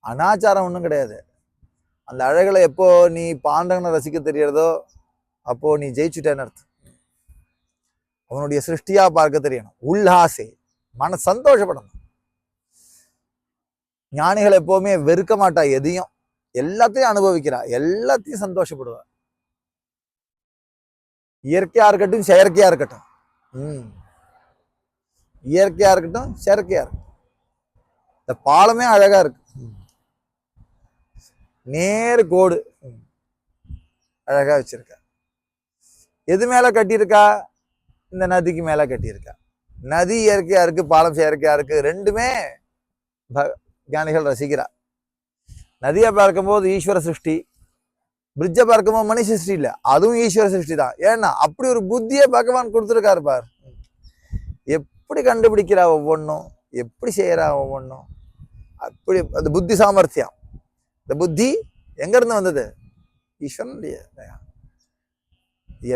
S1: அனாச்சாரம் ஒன்றும் கிடையாது. அந்த அழகுல எப்போ நீ பாண்டவனை ரசிக்க தெரியறதோ அப்போ நீ ஜெயிச்சுட்டேன்னு அர்த்தம். அவனுடைய சிருஷ்டியா பார்க்க தெரியணும். உல்லாசே, மன சந்தோஷப்படணும். ஞானிகள் எப்பவுமே வெறுக்க மாட்டா, எதையும் எல்லாத்தையும் அனுபவிக்கிறா, எல்லாத்தையும் சந்தோஷப்படுவா. இயற்கையா இருக்கட்டும் செயற்கையா இருக்கட்டும், இயற்கையா இருக்கட்டும் செயற்கையா இருக்கட்டும். இந்த பாலமே அழகா இருக்கு, நேர் கோடு அழகா வச்சிருக்கா. எது மேல கட்டியிருக்கா? இந்த நதிக்கு மேல கட்டியிருக்கா. நதி இயற்கையா இருக்கு, பாலம் செயற்கையா இருக்கு. ரெண்டுமே ஞானிகள் ரசிக்கிறா. நதியை பார்க்கும்போது ஈஸ்வர சிருஷ்டி, பிரிட்ஜை பார்க்கும்போது மனுஷ சிருஷ்டி இல்லை, அதுவும் ஈஸ்வர சிருஷ்டி தான். ஏன்னா அப்படி ஒரு புத்தியை பகவான் கொடுத்துருக்காரு பார். எப்படி கண்டுபிடிக்கிறா ஒவ்வொன்றும், எப்படி செய்யறா ஒவ்வொன்றும், அப்படி அந்த புத்தி சாமர்த்தியம். இந்த புத்தி எங்க இருந்து வந்தது? ஈஸ்வரனுடைய.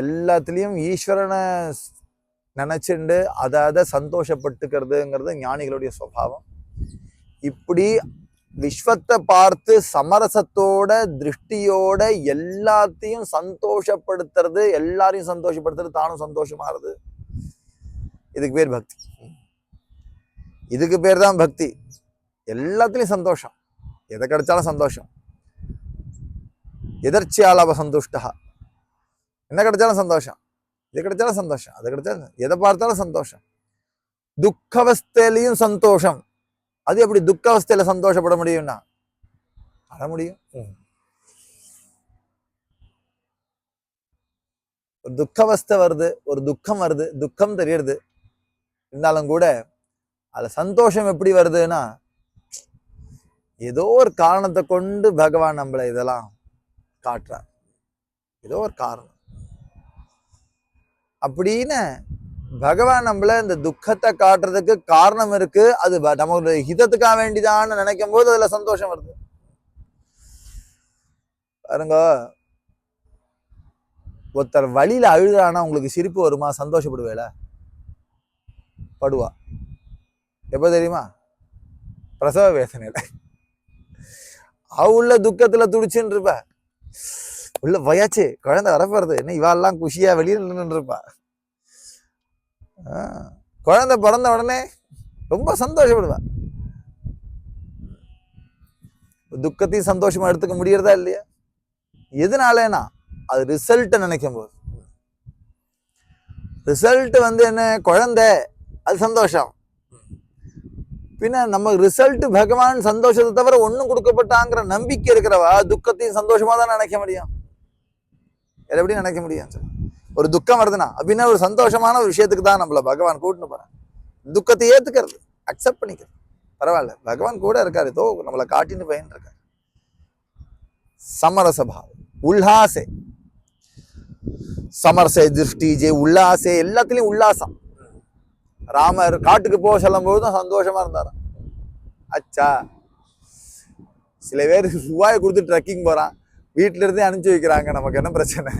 S1: எல்லாத்துலயும் ஈஸ்வரனை நினைச்சுண்டு அதை சந்தோஷப்பட்டுக்கிறதுங்கிறது ஞானிகளுடைய சுபாவம். இப்படி விஸ்வத்தை பார்த்து சமரசத்தோட திருஷ்டியோட எல்லாத்தையும் சந்தோஷப்படுத்துறது, எல்லாரையும் சந்தோஷப்படுத்துறது, தானும் சந்தோஷமாறது, இதுக்கு பேர் பக்தி. இதுக்கு பேர் தான் பக்தி. எல்லாத்துலயும் சந்தோஷம், எதை கிடைச்சாலும் சந்தோஷம். எதர்ச்சியாலாப சந்துஷ்டா, என்ன கிடைச்சாலும் சந்தோஷம், இது கிடைச்சாலும் சந்தோஷம், அது கிடைச்சாலும், எதை பார்த்தாலும் சந்தோஷம். துக்கவஸ்தையிலையும் சந்தோஷம். அது எப்படி துக்கவஸ்தையில சந்தோஷப்பட முடியும்னா அட முடியும். ஒரு துக்கவஸ்தை வருது, ஒரு துக்கம் வருது, துக்கம் தெரியுது, இருந்தாலும் கூட அதுல சந்தோஷம் எப்படி வருதுன்னா ஏதோ ஒரு காரணத்தை கொண்டு பகவான் நம்மளை இதெல்லாம் காட்டுறார். ஏதோ ஒரு காரணம் அப்படின்னு பகவான் நம்மள இந்த துக்கத்தை காட்டுறதுக்கு காரணம் இருக்கு. அது நமக்கு ஹிதத்துக்காக வேண்டிதான்னு நினைக்கும் போது அதுல சந்தோஷம் வருது. பாருங்க, ஒருத்தர் வழியில அழுதானா உங்களுக்கு சிரிப்பு வருமா? சந்தோஷப்படுவேல? படுவா. எப்ப தெரியுமா? பிரசவ வேதனையில. உள்ள துக்கத்துல துடிச்சுன்னு இருப்ப, உள்ள வயாச்சு குழந்தை வரப்போறது, என்ன இவாள்லாம் குஷியா வெளியில நின்று இருப்பா. குழந்தை பிறந்த உடனே ரொம்ப சந்தோஷப்படுவா. துக்கத்தையும் சந்தோஷமா எடுத்துக்க முடியறதா இல்லையா? எதனாலனா அது ரிசல்ட் நினைக்கும் போது. ரிசல்ட் என்ன? குழந்தை, அது சந்தோஷம். பின்ன நம்ம ரிசல்ட் பகவான் சந்தோஷத்தை தவிர ஒன்னும் கொடுக்கப்பட்டாங்கிற நம்பிக்கை இருக்கிறவா துக்கத்தையும் சந்தோஷமா தான் நினைக்க முடியும். எப்படி நினைக்க முடியும்? ஒரு துக்கம் வருதுன்னா அப்படின்னா ஒரு சந்தோஷமான ஒரு விஷயத்துக்கு தான் நம்மள பகவான் கூட்டின்னு போறான். துக்கத்தை ஏத்துக்கிறது, அக்செப்ட் பண்ணிக்கிறது. பரவாயில்ல, பகவான் கூட இருக்காரு, ஏதோ நம்மளை காட்டின்னு பயன் இருக்காரு. சமரசபாவம். உல்லாசே சமரசே திருஷ்டிஜே உல்லாசே எல்லாத்துலயும் உல்லாசம். ராமர் காட்டுக்கு போக சொல்லும் போதும் சந்தோஷமா இருந்தாராம். அச்சா சில பேர் ரூபாயை கொடுத்து ட்ரெக்கிங் போறான், வீட்டுல இருந்தே அனுப்பிச்சு வைக்கிறாங்க, நமக்கு என்ன பிரச்சனை?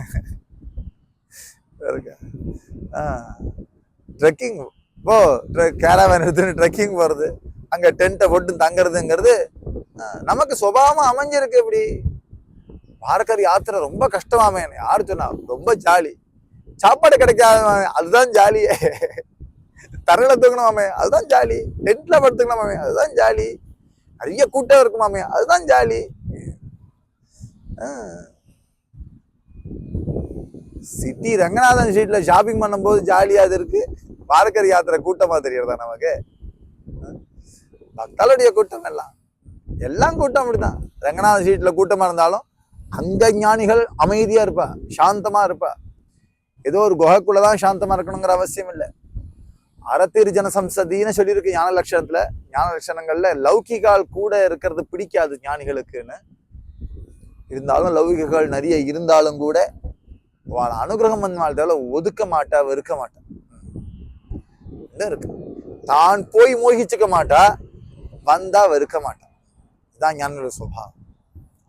S1: ட்ரெக்கிங் இப்போ கேரவேன் எடுத்துன்னு ட்ரெக்கிங் போறது, அங்க டென்ட்டை போட்டு தங்குறதுங்கிறது நமக்கு சுபாவமா அமைஞ்சிருக்கு. இப்படி பார்க்கர் யாத்திரை ரொம்ப கஷ்டமாமே, யாரு சொன்னா? ரொம்ப ஜாலி. சாப்பாடு கிடைக்காத அதுதான் ஜாலியே. தரையில தூக்கணுமாமே அதுதான் ஜாலி. டென்ட்ல படுத்துக்கணுமாமே அதுதான் ஜாலி. நிறைய கூட்டம் இருக்குமாமே அதுதான் ஜாலி. சிட்டி ரங்கநாதன் ஸ்ட்ரீட்ல ஷாப்பிங் பண்ணும் போது ஜாலியா இருக்கு. பார்க்கர் யாத்திரை கூட்டமா தெரியறதா நமக்கு? பக்தளுடைய கூட்டம் எல்லாம் கூட்டம் அப்படிதான். ரங்கநாதன் ஸ்ட்ரீட்ல கூட்டமா இருந்தாலும் அங்க ஞானிகள் அமைதியா இருப்பா, சாந்தமா இருப்பா. ஏதோ ஒரு குகைக்குள்ளதான் சாந்தமா இருக்கணுங்கிற அவசியம் இல்லை. அறத்தீர் ஜன சம்சதின்னு சொல்லியிருக்கு ஞான லட்சணத்துல. ஞான லட்சணங்கள்ல லௌகிகால் கூட இருக்கிறது பிடிக்காது ஞானிகளுக்குன்னு. இருந்தாலும் லௌகிகால் நிறைய இருந்தாலும் கூட அவள் அனுகிரகம் பண்ணால ஒதுக்க மாட்டா, வெறுக்க மாட்டா. இருக்கு தான் போய் மோகிச்சுக்க மாட்டா, வந்தா வெறுக்க மாட்டா. இதுதான் ஞானிகளோட சுபாவம்.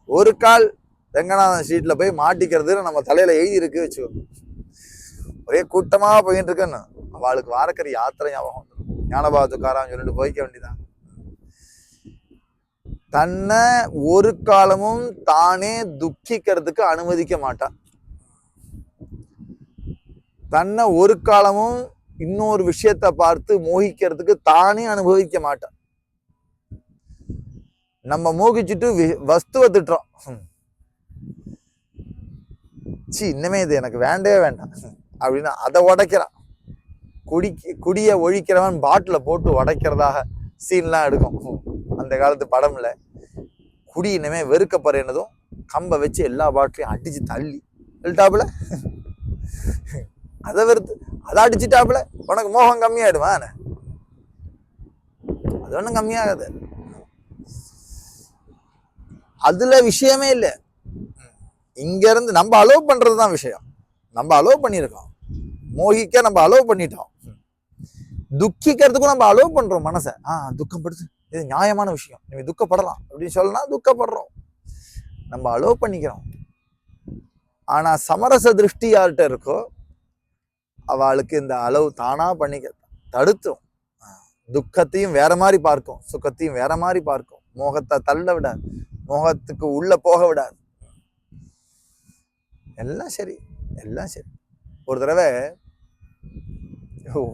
S1: ஒரு கால் ரங்கநாதன் ஸ்ட்ரீட்ல போய் மாட்டிக்கிறதுன்னு நம்ம தலையில எழுதி இருக்கு வச்சுக்கோங்க. ஒரே கூட்டமா போயிட்டு இருக்குன்னு அவளுக்கு வாரக்கறி யாத்திரை ஞாபகம். ஞானபாவ துக்காராம் சொல்லிட்டு போய்க்க வேண்டியதான். தன்னை ஒரு காலமும் தானே துக்கிக்கிறதுக்கு அனுமதிக்க மாட்டான். தன்னை ஒரு காலமும் இன்னொரு விஷயத்த பார்த்து மோகிக்கிறதுக்கு தானே அனுபவிக்க மாட்டான். நம்ம மோகிச்சுட்டு வஸ்துவை திட்டுறோம். இன்னமே இது எனக்கு வேண்டவே வேண்டாம் அப்படின்னா அதை உடைக்கிறான். குடிய ஒழிக்கிறவன் பாட்டில போட்டு உடைக்கிறதாக சீன்லாம் எடுக்கும் அந்த காலத்து படம்ல. குடி இனிமே வெறுக்கப்படுறதும் கம்பை வச்சு எல்லா பாட்டிலையும் அடிச்சு தள்ளி எழுட்டாப்புல அதை வெறுத்து அதை அடிச்சுட்டாப்புல உனக்கு மோகம் கம்மியாயிடுவான். அது ஒன்றும் கம்மியாகாது. அதுல விஷயமே இல்லை. இங்க இருந்து நம்ம அலோவ் பண்றதுதான் விஷயம். நம்ம அலோவ் பண்ணியிருக்கோம். மோகிக்க நம்ம அலோவ் பண்ணிட்டோம். துக்கிக்கிறதுக்கும் நம்ம அலோவ் பண்றோம் மனசை. துக்கப்படுத்து, இது நியாயமான விஷயம், நீங்க துக்கப்படலாம் அப்படின்னு சொல்லலாம். துக்கப்படுறோம், நம்ம அலோவ் பண்ணிக்கிறோம். ஆனா சமரச திருஷ்டி யார்கிட்ட இருக்கோ அவளுக்கு இந்த அளவு தானா பண்ணிக்க தடுத்தும். துக்கத்தையும் வேற மாதிரி பார்க்கும், சுகத்தையும் வேற மாதிரி பார்க்கும். மோகத்தை தள்ள விடாது, மோகத்துக்கு உள்ள போக விடாது. எல்லாம் சரி, எல்லாம் சரி. ஒரு தடவை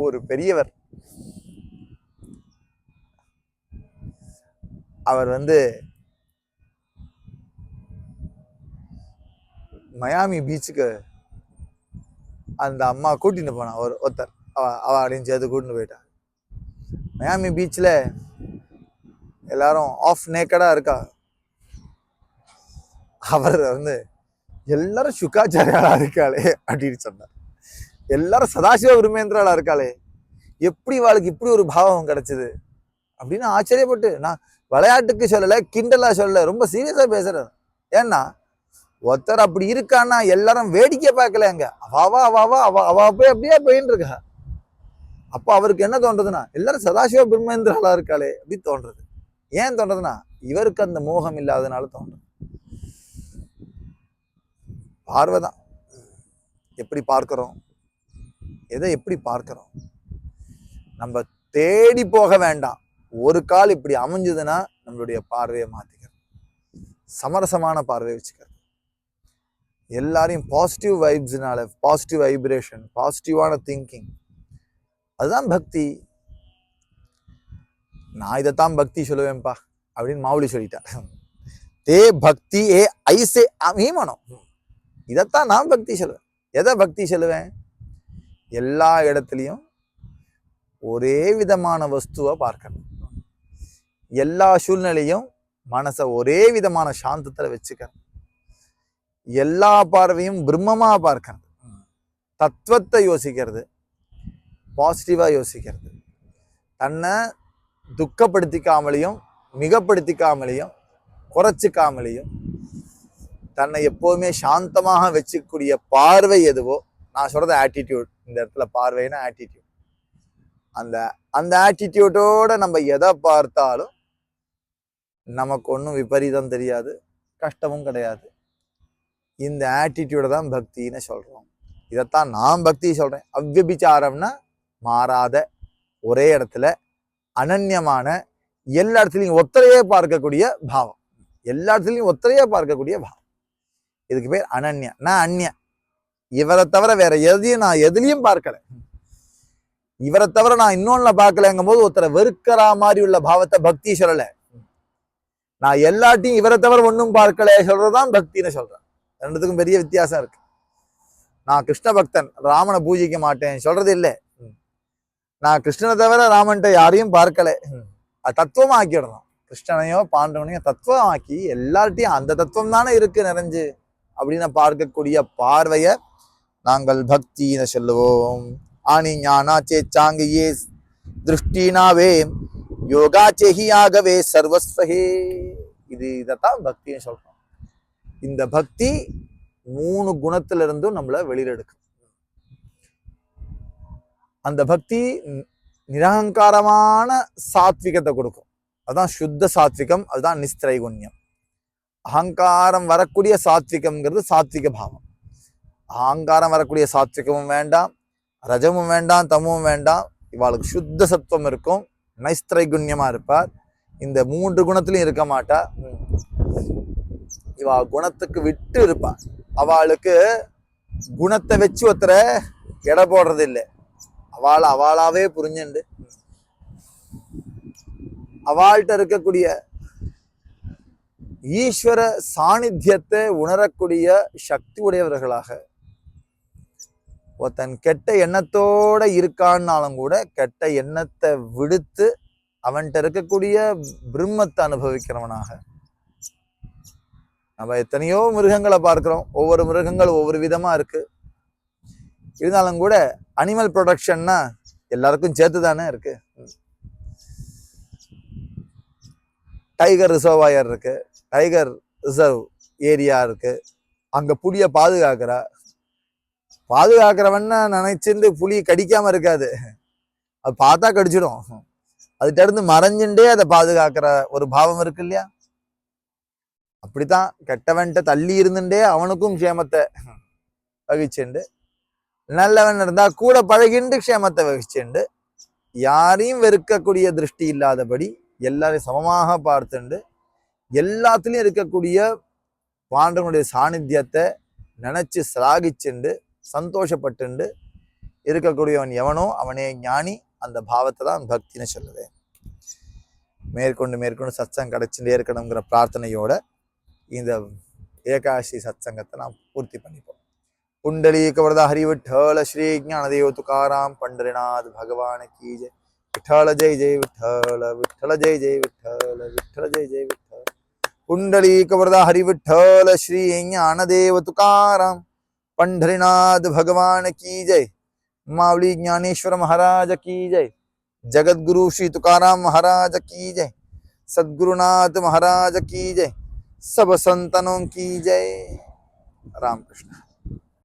S1: ஒரு பெரியவர், அவர் மயாமி பீச்சுக்கு அந்த அம்மா கூட்டிட்டு போனா. ஒருத்தர் அவ அப்படின்னு சேர்த்து கூட்டிட்டு போயிட்டான். மயாமி பீச்சில் எல்லாரும் ஆஃப் நேக்கடா இருக்கா. அவர் எல்லாரும் சுக்காச்சாரியாளா இருக்காளே அப்படின்னு சொன்னார். எல்லாரும் சதாசிவ விருமேந்திராளா இருக்காளே, எப்படி வாழ்க்கை இப்படி ஒரு பாவம் கிடைச்சது அப்படின்னு ஆச்சரியப்பட்டு, நான் விளையாட்டுக்கு சொல்லலை, கிண்டலா சொல்லலை, ரொம்ப சீரியஸா பேசுறேன். ஏன்னா ஒருத்தர் அப்படி இருக்கான்னா எல்லாரும் வேடிக்கை பார்க்கலங்க. அவ போய் அப்படியே போயின்னு இருக்கா. அப்போ அவருக்கு என்ன தோன்றதுன்னா, எல்லாரும் சதாசிவ பிரம்மேந்திராளா இருக்காளே அப்படி தோன்றது. ஏன் தோன்றதுன்னா இவருக்கு அந்த மோகம் இல்லாதனால தோன்றது. பார்வைதான். எப்படி பார்க்கிறோம், எதை எப்படி பார்க்கிறோம். நம்ம தேடி போக வேண்டாம். ஒரு கால் இப்படி அமைஞ்சதுன்னா நம்மளுடைய பார்வையை மாத்திக்கிறது, சமரசமான பார்வையை வச்சுக்கிறது. எல்லாரையும் பாசிட்டிவ் வைப்ஸ்னால, பாசிட்டிவ் வைப்ரேஷன், பாசிட்டிவான திங்கிங், அதுதான் பக்தி. நான் இதைத்தான் பக்தி சொல்லுவேன்ப்பா அப்படின்னு மாவுளி சொல்லிட்டார். தே பக்தி ஏ ஐசே அமீமனம். இதைத்தான் நான் பக்தி சொல்லுவேன். எதை பக்தி சொல்லுவேன்? எல்லா இடத்துலையும் ஒரே விதமான வஸ்துவை பார்க்கணும். எல்லா சூழ்நிலையும் மனசை ஒரே விதமான சாந்தத்துல வச்சுக்கணும். எல்லா பார்வையும் பிரம்மமா பார்க்கறது, தத்துவத்தை யோசிக்கிறது, பாசிட்டிவா யோசிக்கிறது. தன்னை துக்கப்படுத்திக்காமலையும் மிகப்படுத்திக்காமலையும் குறைச்சிக்காமலையும் தன்னை எப்போதுமே சாந்தமாக வச்சுக்கூடிய பார்வை எதுவோ, நான் சொல்றது ஆட்டிடியூட், இந்த இடத்துல பார்வைன்னா ஆட்டிடியூட். அந்த அந்த ஆட்டிடியூட்டோட நம்ம எதை பார்த்தாலும் நமக்கு ஒன்றும் விபரீதம் தெரியாது, கஷ்டமும் கிடையாது. இந்த ஆட்டிடியூட தான் பக்தின்னு சொல்றோம். இதைத்தான் நான் பக்தி சொல்றேன். அவ்விபிச்சாரம்னா மாறாத, ஒரே இடத்துல அனன்யமான, எல்லா இடத்துலையும் ஒத்தரையே பார்க்கக்கூடிய பாவம். எல்லா இடத்துலையும் ஒத்தரையே பார்க்கக்கூடிய பாவம். இதுக்கு பேர் அனன்யா. நான் அந்நிய, இவரை தவிர வேற எதையும் நான் எதுலையும் பார்க்கல, இவரை தவிர நான் இன்னொன்னு பார்க்கலங்கும் போது ஒருத்தரை வெறுக்கிற மாதிரி உள்ள பாவத்தை பக்தி சொல்லல. நான் எல்லாத்தையும் இவரை தவிர ஒன்றும் பார்க்கல சொல்றதுதான் பக்தின்னு சொல்றேன். ரெண்டுத்துக்கும் பெரிய வித்தியாசம் இருக்கு. நான் கிருஷ்ண பக்தன், ராமனை பூஜிக்க மாட்டேன் சொல்றது இல்லை. நான் கிருஷ்ணனை தவிர ராமன்ட்ட யாரையும் பார்க்கல, அது தத்துவமா ஆக்கிடணும். கிருஷ்ணனையோ பாண்டவனையோ தத்துவம் ஆக்கி எல்லார்ட்டையும் அந்த தத்துவம் தானே இருக்கு நிறைஞ்சு அப்படின்னு பார்க்கக்கூடிய பார்வைய நாங்கள் பக்தின்னு சொல்லுவோம். ஆனி ஞானா சேச்சாங்கியே திருஷ்டினாவே யோகா சேஹியாகவே சர்வஸ்வஹே. இதைத்தான் பக்தின்னு சொல்றோம். இந்த பக்தி 3 குணத்துல இருந்தும் நம்மளை வெளியில எடுக்கும். அந்த பக்தி நிரகங்காரமான சாத்விகத்தை கொடுக்கும். அதுதான் சுத்த சாத்விகம், அதுதான் நிஸ்திரைகுண்யம். அகங்காரம் வரக்கூடிய சாத்விகம்ங்கிறது சாத்விக பாவம். அகங்காரம் வரக்கூடிய சாத்விகமும் வேண்டாம், ரஜமும் வேண்டாம், தமும் வேண்டாம். இவாளுக்கு சுத்த சத்துவம் இருக்கும், நைஸ்திரைகுண்யமா இருப்பார். இந்த 3 குணத்திலையும் இருக்க மாட்டா. இவா குணத்துக்கு விட்டு இருப்பா. அவளுக்கு குணத்தை வச்சு ஒருத்தரை எடை போடுறது இல்லை. அவளாவே புரிஞ்சுண்டு அவள்கிட்ட இருக்கக்கூடிய ஈஸ்வர சாநித்தியத்தை உணரக்கூடிய சக்தி உடையவர்களாக, ஒருத்தன் கெட்ட எண்ணத்தோட இருக்கான்னாலும் கூட கெட்ட எண்ணத்தை விடுத்து அவன்கிட்ட இருக்கக்கூடிய பிரம்மத்தை அனுபவிக்கிறவனாக. நம்ம எத்தனையோ மிருகங்களை பார்க்கிறோம், ஒவ்வொரு மிருகங்கள் ஒவ்வொரு விதமா இருக்கு. இருந்தாலும் கூட அனிமல் ப்ரொடக்ஷன்னா எல்லாருக்கும் சேர்த்து தானே இருக்கு. டைகர் ரிசர்வாயர் இருக்கு, டைகர் ரிசர்வ் ஏரியா இருக்கு, அங்க புலிய பாதுகாக்கிறவன் நினைச்சிருந்து புலி கடிக்காம இருக்காது, அது பார்த்தா கடிச்சிடும். அதுகிட்ட இருந்து மறைஞ்சுட்டே அதை பாதுகாக்கிற ஒரு பாவம் இருக்கு இல்லையா? அப்படித்தான் கெட்டவன்ட்ட தள்ளி இருந்துட்டே அவனுக்கும் க்ஷேமத்தை வகிச்சுண்டு, நல்லவன் இருந்தா கூட பழகிண்டு க்ஷேமத்தை வகிச்சுண்டு, யாரையும் வெறுக்கக்கூடிய திருஷ்டி இல்லாதபடி எல்லாரையும் சமமாக பார்த்துண்டு எல்லாத்துலயும் இருக்கக்கூடிய பாண்டவனுடைய சாநித்தியத்தை நினைச்சு சிராகிச்சுண்டு சந்தோஷப்பட்டுண்டு இருக்கக்கூடியவன் எவனோ அவனே ஞானி. அந்த பாவத்தை தான் பக்தின்னு சொல்லுவேன். மேற்கொண்டு சத்சங்கம் கிடைச்சுட்டே இருக்கணுங்கிற பிரார்த்தனையோட இந்த ஏகாதசி சத்சங்கத்தை நாம் பூர்த்தி பண்ணிப்போம். पुंडलीक वरदा हरि विठ्ठल श्री ज्ञानदेव तुकाराम पंढरीनाथ भगवान की जय. विठ्ठल जय जय विठ्ठल, विठ्ठल जय जय विठ्ठल, विठ्ठल जय जय विठ्ठल. पुंडलीक वरदा हरि विठ्ठल श्री ज्ञानदेव तुकाराम पंढरीनाथ भगवान की जय. मावली ज्ञानेश्वर महाराज की जय. जगत गुरु श्री तुकाराम महाराज की जय. सद्गुरुनाथ महाराज की जय. सब संतनों की जय. रामकृष्ण.